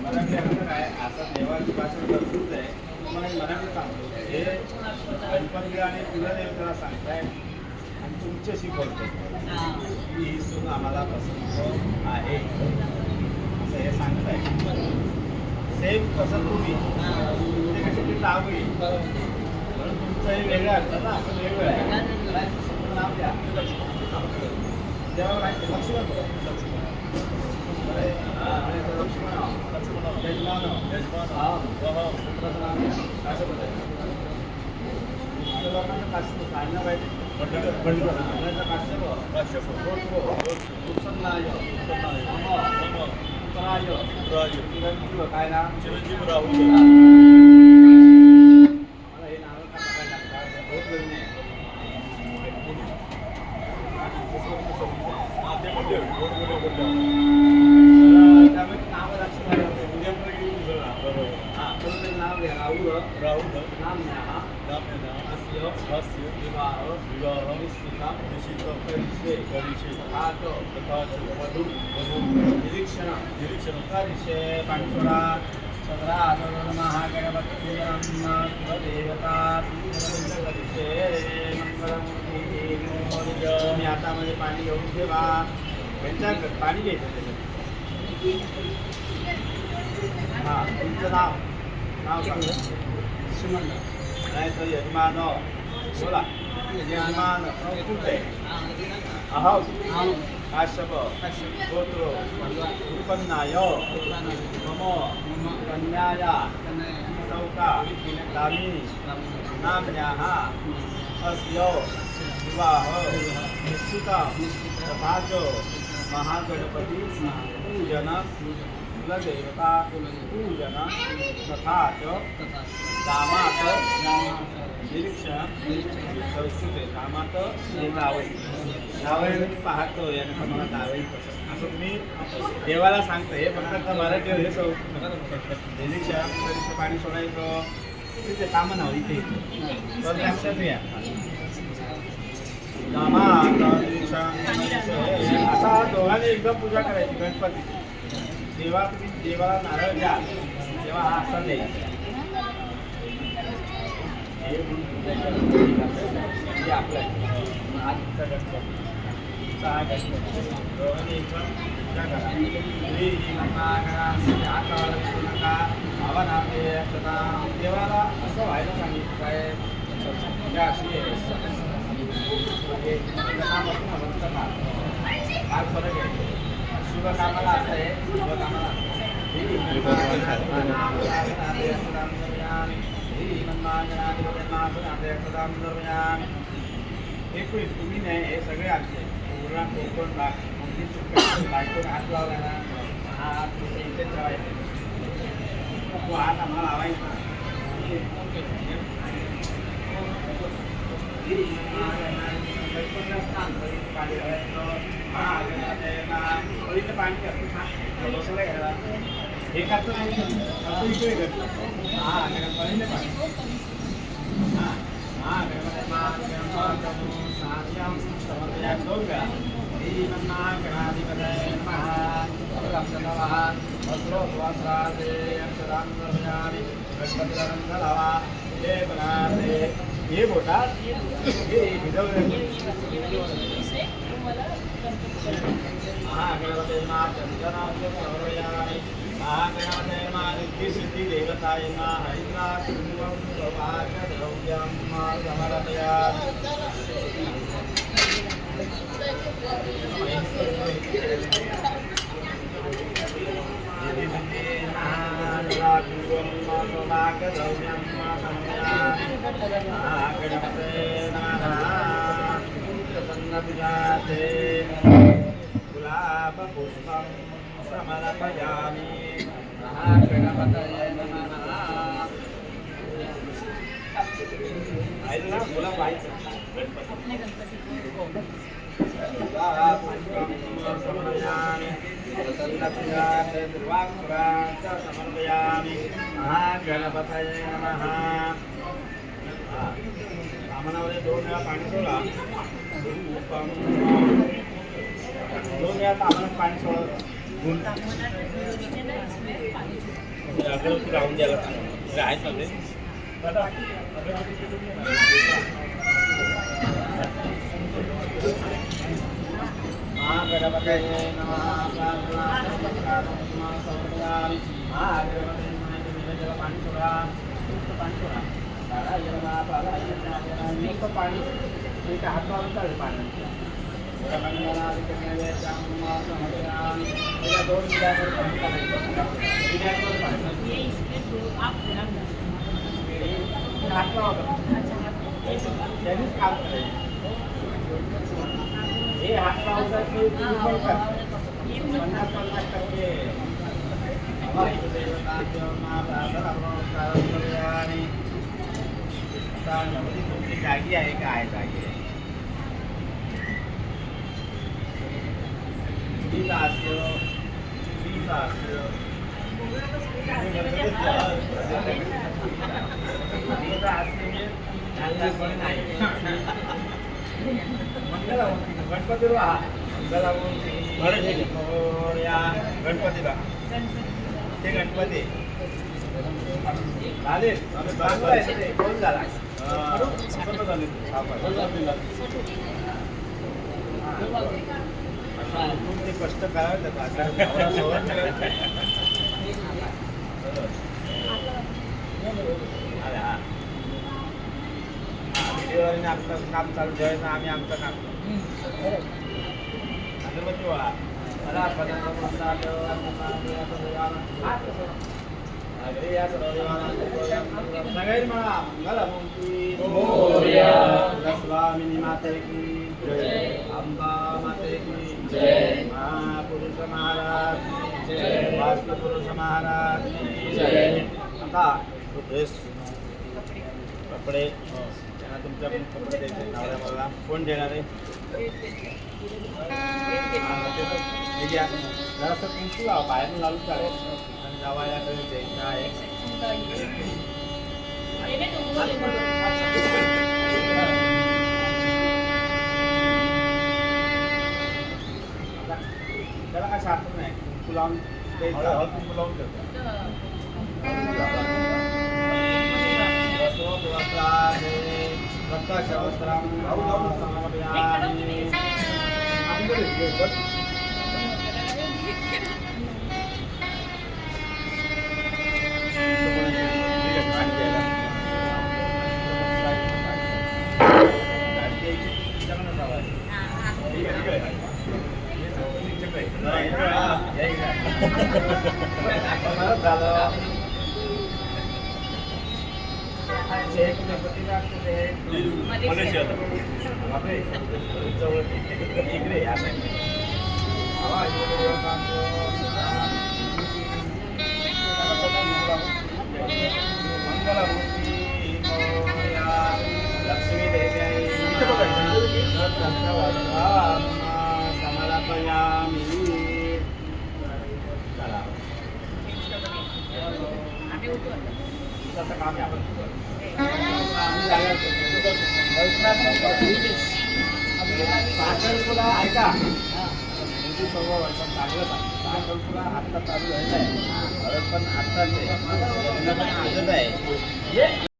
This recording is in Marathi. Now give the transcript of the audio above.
मराठी असं काय आता देवाची भाषा तरतूद आहे. तुम्हाला मराठी सांगतो हे गणपतीला आणि कुलदेवतेला सांगताय आणि तुमच्याशी बोलतो की ही सून आम्हाला पसंत आहे असं हे सांगताय. सेम तसं तुम्ही ते कशी ती नाव येईल म्हणून तुमचं हे वेगळं असतं ना, आपण वेगळं आहे. नाव द्या देवाला माहिती लक्ष्मण काय ना चिरंजीव राहुल मला हे नाव त्यामुळे नाव लक्ष्मण नाव घ्या राहुल नाम हास्य विवाह वधू निरीक्षण पाणसोडा चंद्रा महागणपती देवता मंगलमूर्ती हातामध्ये पाणी घेऊन ठेवा. त्यांच्या पाणी घ्यायचं. हां तुमचं नाव सांगा. नाही तर यजमान बोला. यजमान कुठे अहम काश्यप गोत्र उत्पन्नाय मम कन्याया सौका दामिनी नाम्याः अस्य विवाह निश्चिता तथा च महागणपती पूजन कुलदेवता पूजन तथा च दामात निरीक्षण संस्कृते दामात जावई पाहतो याने मला जावई असं तुम्ही देवाला सांगता. हे फक्त मराठी हे निरीक्षण पाणी सोडायचं तिथे कामं नाव इथे तर लक्षात घ्या. दामात निरीक्षण असा दोघांनी एकदम पूजा करायची गणपती. जेव्हा तुम्ही देवाला नारळ द्या तेव्हा हा असा द्यायचा. हे आपलं आजचा गणपती सहा गणपती दोघांनी एकदम पूजा करा. हातावर लक्ष्मी नका आव्हान आपले देवाला असं व्हायला सांगितलं काय पूजा अशी आहे. फार फरक आहे. शुभकामाला असं आहे शुभकामाला एकवीस तुम्ही नाही हे सगळे आमचे पूर्ण कोकण बायकोन हात लावला ना हा हात इथे ठेवायचा. तो हात आम्हाला लावायचा. पाणी बसवलं घ्यायला हे करतो नाही इकडे करतो. हां पहिले पाणी हां दोन वेळा गणाधिपतये नमः हे बोटात हे महागणपते महागणपते सिद्धि देवताय हरिद्रा कुंभम सौभाग्यद्रव्यं समर्पयामि. गुलाब पुष्पं समर्पयामि. महागणपतये नमः. गुलाब आहे समर्पयामि. महागणपतये नमः. सामानामध्ये 2 वेळा पाणी सोडा. 2 वेळा तामानात पाणी सोडा. अगरबत्ती लावून द्यायला सांगा. ते आहेत ना ते? महागणपतये नमः. पाणी सोडा, पाणी हात लावून चालेल पाण्याच्या. दोन हात लावा त्यांनीच काम करायचं. हे हात लावतात की 50-50% तुमची जागी आहे काय जागी आहे गणपतीला गणपतीला ते गणपती चालेल कोण झाला ते कष्ट करावे डिलिव्हरीने आमचं काम चालू ठेवायचं आम्ही आमचं काम अगरबत्ती वा सगळ्यात म्हणा मंगला स्वामिनी माते की जय, अंबा माते की जय, महापुरुष महाराज की जय, वास्तुपुरुष महाराज की जय. आता ड्रेस कपडे त्यांना तुमच्या पण कपडे द्यायचे नवऱ्या मला कोण देणार आहे जरासं कुंकू लावा बाहेरून घालून चालेल आणि जावायला द्यायचं आहे. त्याला काय सारखं नाही कुंकू लावून द्यायचं कुंकू लावून लक्ष्मी देवी समर्पयामि. काम आहे आपण साखरपुडा ऐका सर्व साखरपुडा आत्ता चालू झालेला आहे पण आत्ताच आहे आजच आहे.